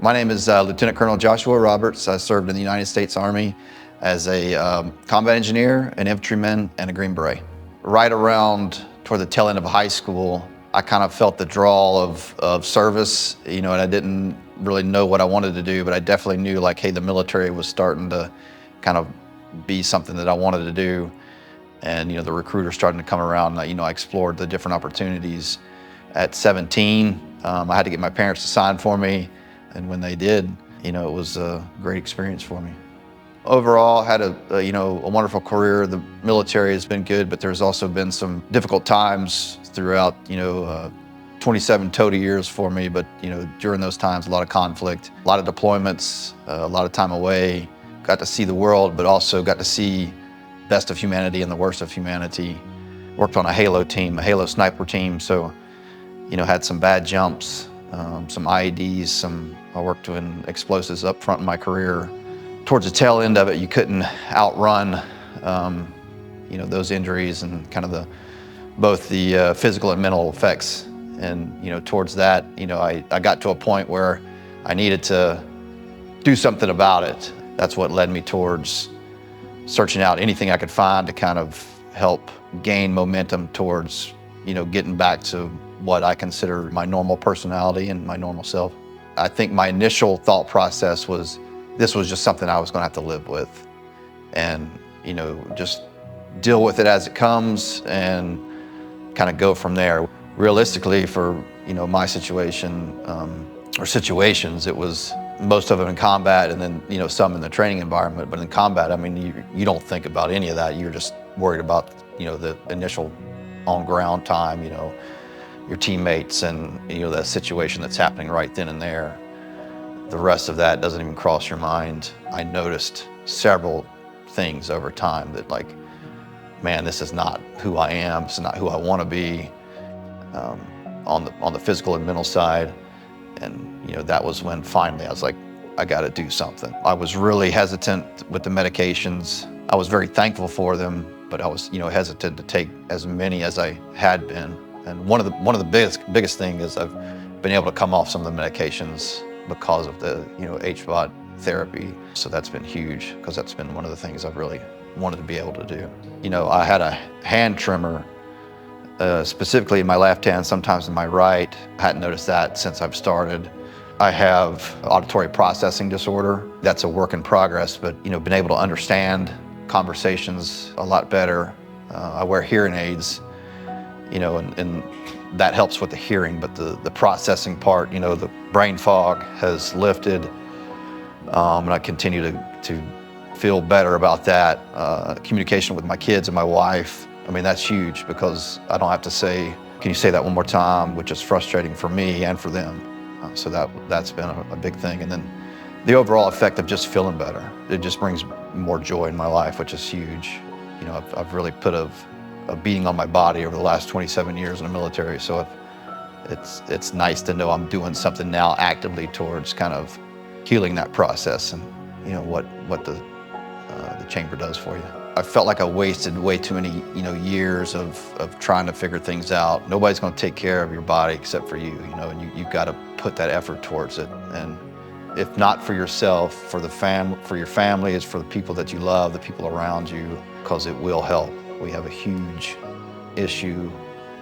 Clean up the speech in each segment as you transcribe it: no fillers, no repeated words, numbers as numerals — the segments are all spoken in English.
My name is Lieutenant Colonel Joshua Roberts. I served in the United States Army as a combat engineer, an infantryman, and a Green Beret. Right around toward the tail end of high school, I kind of felt the draw of service, and I didn't really know what I wanted to do, but I definitely knew like, hey, the military was starting to kind of be something that I wanted to do. And the recruiters starting to come around, I explored the different opportunities. At 17, I had to get my parents to sign for me. And when they did, it was a great experience for me. Overall, had a wonderful career. The military has been good, but there's also been some difficult times throughout, 27 total years for me. But, during those times, a lot of conflict, a lot of deployments, a lot of time away. Got to see the world, but also got to see best of humanity and the worst of humanity. Worked on a Halo team, a Halo sniper team. So, had some bad jumps, some IEDs, I worked in explosives up front in my career. Towards the tail end of it, you couldn't outrun, those injuries and kind of both the physical and mental effects. And, towards that, I got to a point where I needed to do something about it. That's what led me towards searching out anything I could find to kind of help gain momentum towards, getting back to what I consider my normal personality and my normal self. I think my initial thought process was, this was just something I was gonna have to live with and, just deal with it as it comes and kind of go from there. Realistically, for, my situation, or situations, it was most of them in combat and then, some in the training environment. But in combat, I mean, you don't think about any of that. You're just worried about, the initial on-ground time, your teammates and, that situation that's happening right then and there. The rest of that doesn't even cross your mind. I noticed several things over time that like, man, this is not who I am. This is not who I want to be on the physical and mental side. And, that was when finally I was like, I got to do something. I was really hesitant with the medications. I was very thankful for them, but I was, hesitant to take as many as I had been. And one of the biggest thing is I've been able to come off some of the medications because of the, HBOT therapy. So that's been huge because that's been one of the things I've really wanted to be able to do. I had a hand tremor, specifically in my left hand, sometimes in my right. I hadn't noticed that since I've started. I have auditory processing disorder. That's a work in progress, but, been able to understand conversations a lot better. I wear hearing aids, and that helps with the hearing, but the processing part, the brain fog has lifted, and I continue to feel better about that. Communication with my kids and my wife, I mean, that's huge because I don't have to say, can you say that one more time, which is frustrating for me and for them. So that's been a big thing. And then the overall effect of just feeling better. It just brings more joy in my life, which is huge. I've really put a beating on my body over the last 27 years in the military. So it's nice to know I'm doing something now actively towards kind of healing that process and, what the chamber does for you. I felt like I wasted way too many, years of trying to figure things out. Nobody's going to take care of your body except for you, and you've got to put that effort towards it. And if not for yourself, for your family, it's for the people that you love, the people around you, because it will help. We have a huge issue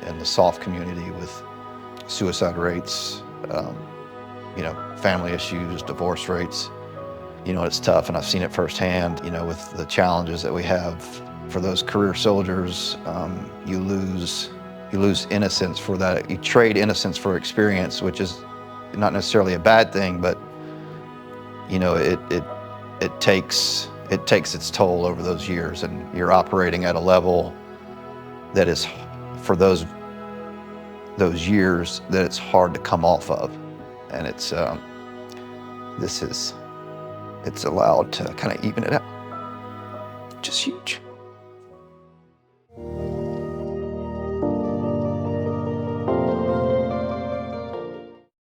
in the soft community with suicide rates, family issues, divorce rates. It's tough, and I've seen it firsthand, with the challenges that we have for those career soldiers. You lose innocence for that. You trade innocence for experience, which is not necessarily a bad thing, but it takes its toll over those years, and you're operating at a level that is, for those years, that it's hard to come off of. And it's allowed to kind of even it out, which is huge.